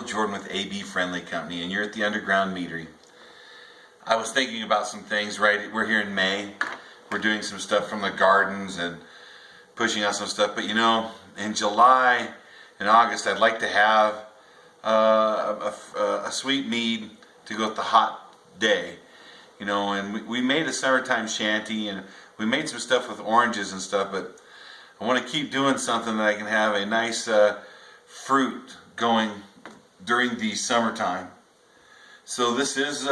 Michael Jordan with AB Friendly Company, and you're at the Underground Meadery. I was thinking about some things, right? We're here in May. We're doing some stuff from the gardens and pushing out some stuff. But you know, in July and August, I'd like to have a sweet mead to go with the hot day. You know, and we made a summertime shanty, and we made some stuff with oranges and stuff, but I want to keep doing something that I can have a nice fruit going during the summertime. So this is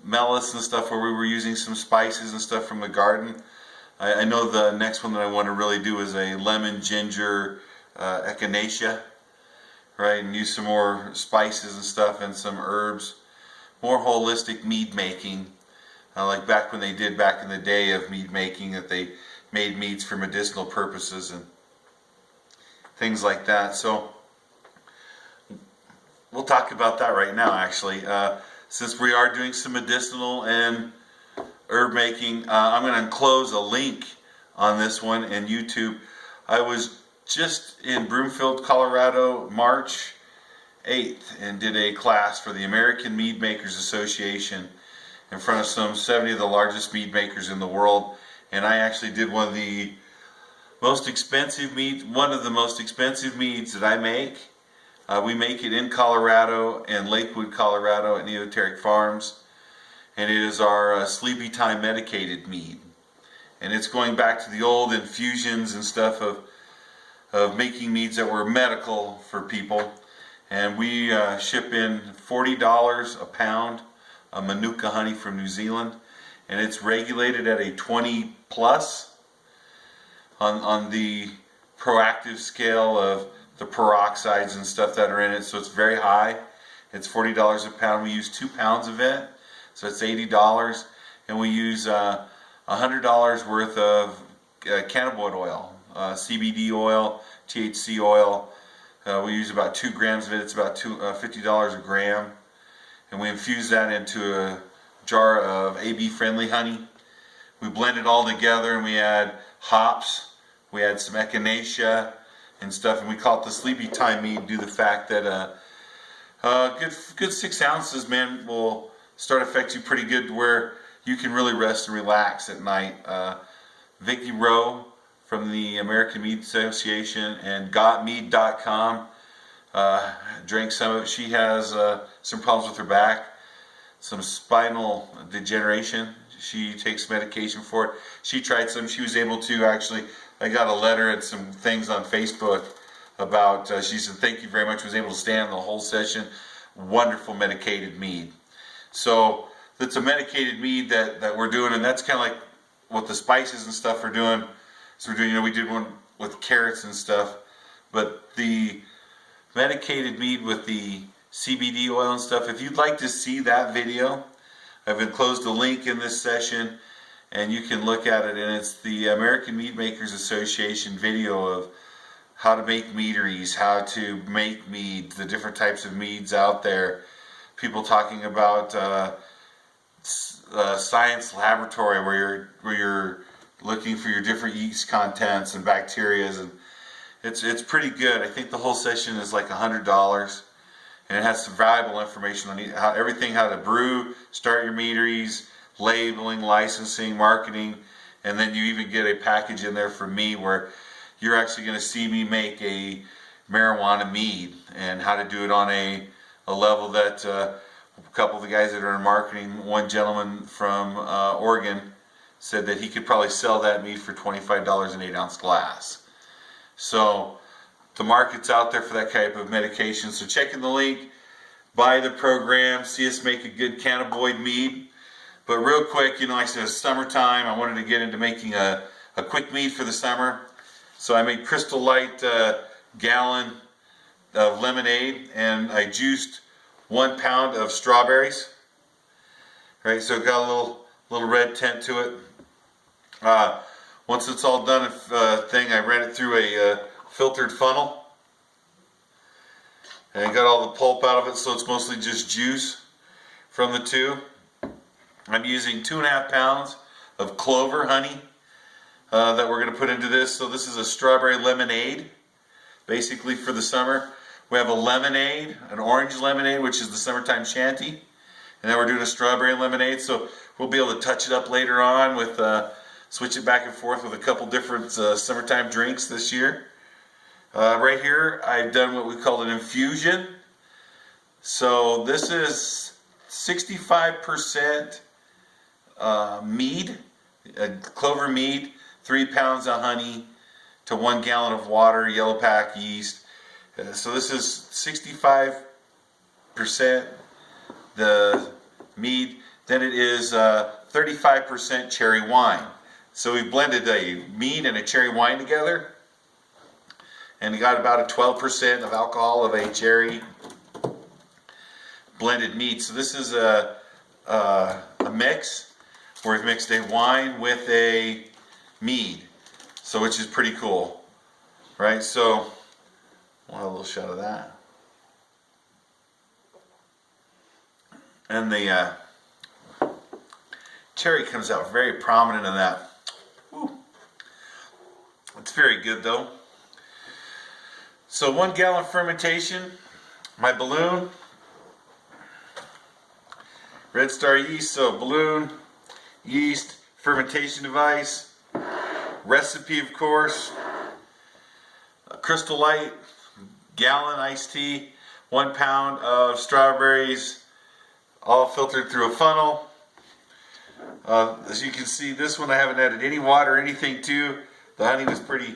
mellis and stuff where we were using some spices and stuff from the garden. I know the next one that I want to really do is a lemon ginger echinacea, right, and use some more spices and stuff and some herbs. More holistic mead making, like back when they did back in the day of mead making, that they made meads for medicinal purposes and things like that. So we'll talk about that right now, actually. Since we are doing some medicinal and herb making, I'm going to enclose a link on this one in YouTube. I was just in Broomfield, Colorado, March 8th, and did a class for the American Mead Makers Association in front of some 70 of the largest mead makers in the world. And I actually did one of the most expensive meads that I make. We make it in Colorado, in Lakewood, Colorado at Neoteric Farms. And it is our Sleepy Time Medicated Mead. And it's going back to the old infusions and stuff of making meads that were medical for people. And we ship in $40 a pound of Manuka honey from New Zealand, and it's regulated at a 20 plus on the proactive scale of the peroxides and stuff that are in it, so it's very high. It's $40 a pound. We use 2 pounds of it, so it's $80, and we use $100 worth of cannabinoid oil, CBD oil, THC oil. We use about 2 grams of it. It's about $50 a gram. And we infuse that into a jar of AB friendly honey. We blend it all together, and we add hops. We add some echinacea and stuff, and we call it the Sleepy Time Mead due to the fact that good 6 ounces, man, will start affect you pretty good to where you can really rest and relax at night. Vicky Rowe from the American Mead Association and gotmead.com drank some of it. She has some problems with her back, some spinal degeneration. She takes medication for it. She tried some. She was able to actually, I got a letter and some things on Facebook about, she said thank you very much, was able to stand the whole session. Wonderful medicated mead. So it's a medicated mead that we're doing, and that's kind of like what the spices and stuff are doing. So we're doing, you know, we did one with carrots and stuff, but the medicated mead with the CBD oil and stuff, if you'd like to see that video, I've enclosed a link in this session and you can look at it, and it's the American Mead Makers Association video of how to make meaderies, how to make mead, the different types of meads out there, people talking about science laboratory where you're looking for your different yeast contents and bacterias, and it's pretty good. I think the whole session is like $100, and it has some valuable information on how to brew, start your meaderies, labeling, licensing, marketing, and then you even get a package in there from me where you're actually going to see me make a marijuana mead and how to do it on a level that a couple of the guys that are in marketing, one gentleman from Oregon said that he could probably sell that mead for $25 an 8-ounce glass. So the market's out there for that type of medication. So check in the link, buy the program, see us make a good cannabinoid mead. But real quick, you know, I said it's summertime. I wanted to get into making a quick mead for the summer. So I made Crystal Light gallon of lemonade, and I juiced 1 pound of strawberries. Right, so it got a little red tint to it. Once it's all done, I ran it through a filtered funnel, and I got all the pulp out of it, so it's mostly just juice from the two. I'm using 2.5 pounds of clover honey that we're going to put into this. So this is a strawberry lemonade, basically for the summer. We have a lemonade, an orange lemonade, which is the summertime shanty. And then we're doing a strawberry lemonade, so we'll be able to touch it up later on with, switch it back and forth with a couple different summertime drinks this year. Right here, I've done what we call an infusion. So this is 65% mead, clover mead, 3 pounds of honey to 1 gallon of water, yellow pack yeast. So this is 65% the mead. Then it is 35% cherry wine. So we blended a mead and a cherry wine together, and we got about a 12% of alcohol of a cherry blended mead. So this is a mix where we've mixed a wine with a mead, so which is pretty cool, right? So we'll have a little shot of that. And the cherry comes out very prominent in that. Woo. It's very good though. So 1 gallon fermentation, my balloon, Red Star yeast, so balloon, yeast, fermentation device, recipe of course, Crystal Light, gallon iced tea, 1 pound of strawberries, all filtered through a funnel. As you can see, this one I haven't added any water or anything to. The honey was pretty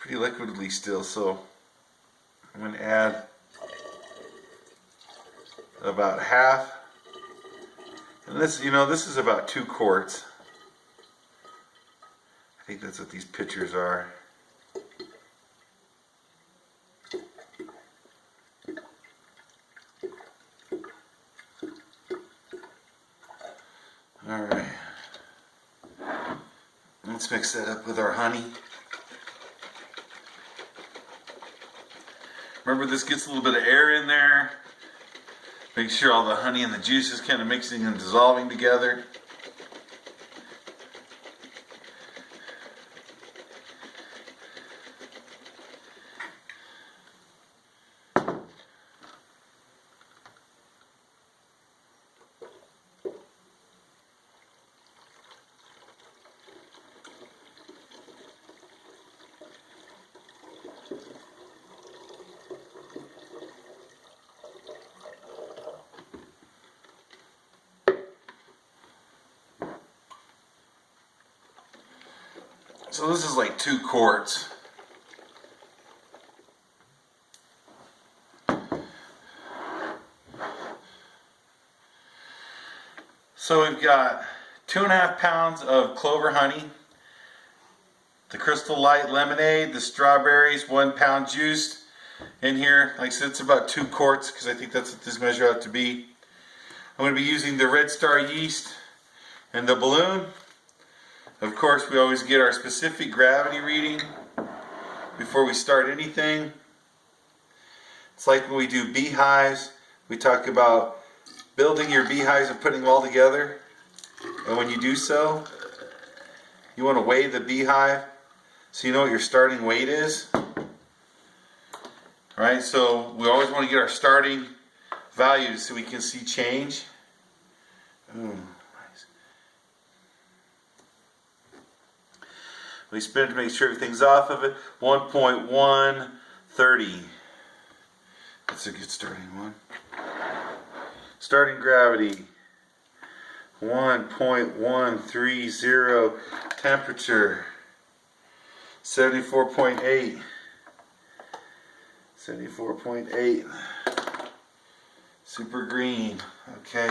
liquidly still, so I'm going to add about half. And this, you know, this is about 2 quarts. I think that's what these pitchers are. Alright, let's mix that up with our honey. Remember, this gets a little bit of air in there. Make sure all the honey and the juice is kind of mixing and dissolving together. So this is like 2 quarts. So we've got 2.5 pounds of clover honey, the Crystal Light lemonade, the strawberries, 1 pound juiced in here. Like I said, it's about 2 quarts because I think that's what this measure out to be. I'm going to be using the Red Star yeast and the balloon. Of course, we always get our specific gravity reading before we start anything. It's like when we do beehives, we talk about building your beehives and putting them all together. And when you do so, you want to weigh the beehive so you know what your starting weight is. Right? So we always want to get our starting values so we can see change. Ooh. We spin it to make sure everything's off of it. 1.130. That's a good starting one. Starting gravity. 1.130. Temperature. 74.8. 74.8. Super green. Okay.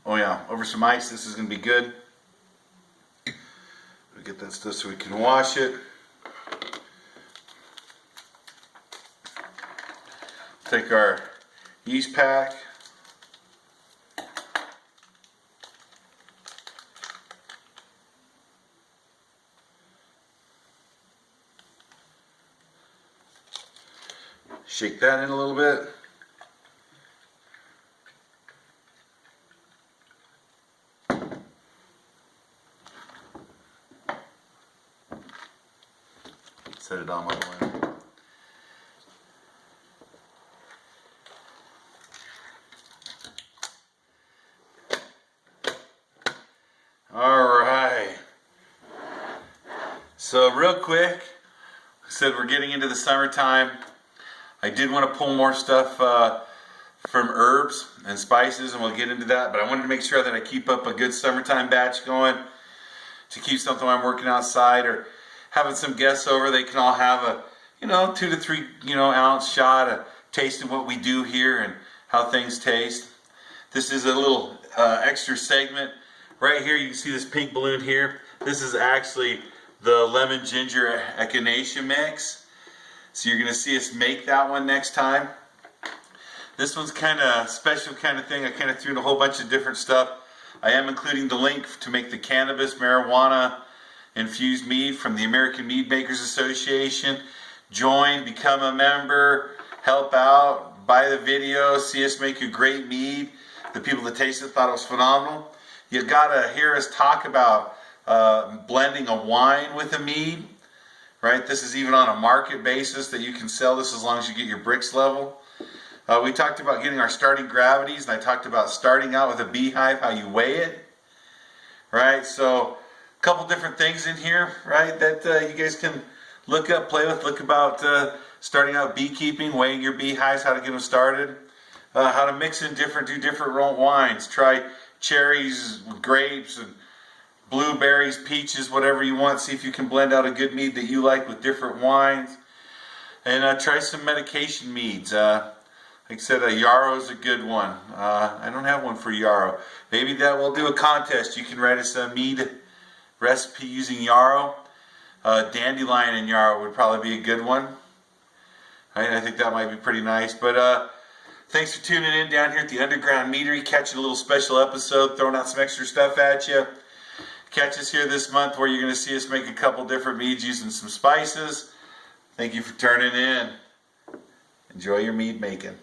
Oh yeah, over some ice, this is going to be good. We get that stuff so we can wash it. Take our yeast pack. Shake that in a little bit. Set it on my blender. Alright. So real quick, I said we're getting into the summertime. I did want to pull more stuff from herbs and spices, and we'll get into that, but I wanted to make sure that I keep up a good summertime batch going to keep something while I'm working outside or having some guests over. They can all have a 2 to 3 ounce shot of tasting what we do here and how things taste. This is a little extra segment right here. You can see this pink balloon here. This is actually the lemon ginger echinacea mix. So you're going to see us make that one next time. This one's kind of special kind of thing. I kind of threw in a whole bunch of different stuff. I am including the link to make the cannabis marijuana infused mead from the American Mead Makers Association. Join, become a member, help out, buy the video, see us make a great mead. The people that tasted it thought it was phenomenal. You gotta hear us talk about blending a wine with a mead, right? This is even on a market basis that you can sell this as long as you get your bricks level. We talked about getting our starting gravities, and I talked about starting out with a beehive, how you weigh it, right? So a couple different things in here, right, that you guys can look up, play with. Look about starting out beekeeping, weighing your beehives, how to get them started, how to mix in do different wines. Try cherries, grapes, and blueberries, peaches, whatever you want. See if you can blend out a good mead that you like with different wines. And try some medication meads. Like I said, yarrow is a good one. I don't have one for yarrow. Maybe that we'll do a contest. You can write us a mead recipe using yarrow. Dandelion and yarrow would probably be a good one. I think that might be pretty nice. But thanks for tuning in down here at the Underground Meadery. Catching a little special episode, throwing out some extra stuff at you. Catch us here this month where you're going to see us make a couple different meads using some spices. Thank you for turning in. Enjoy your mead making.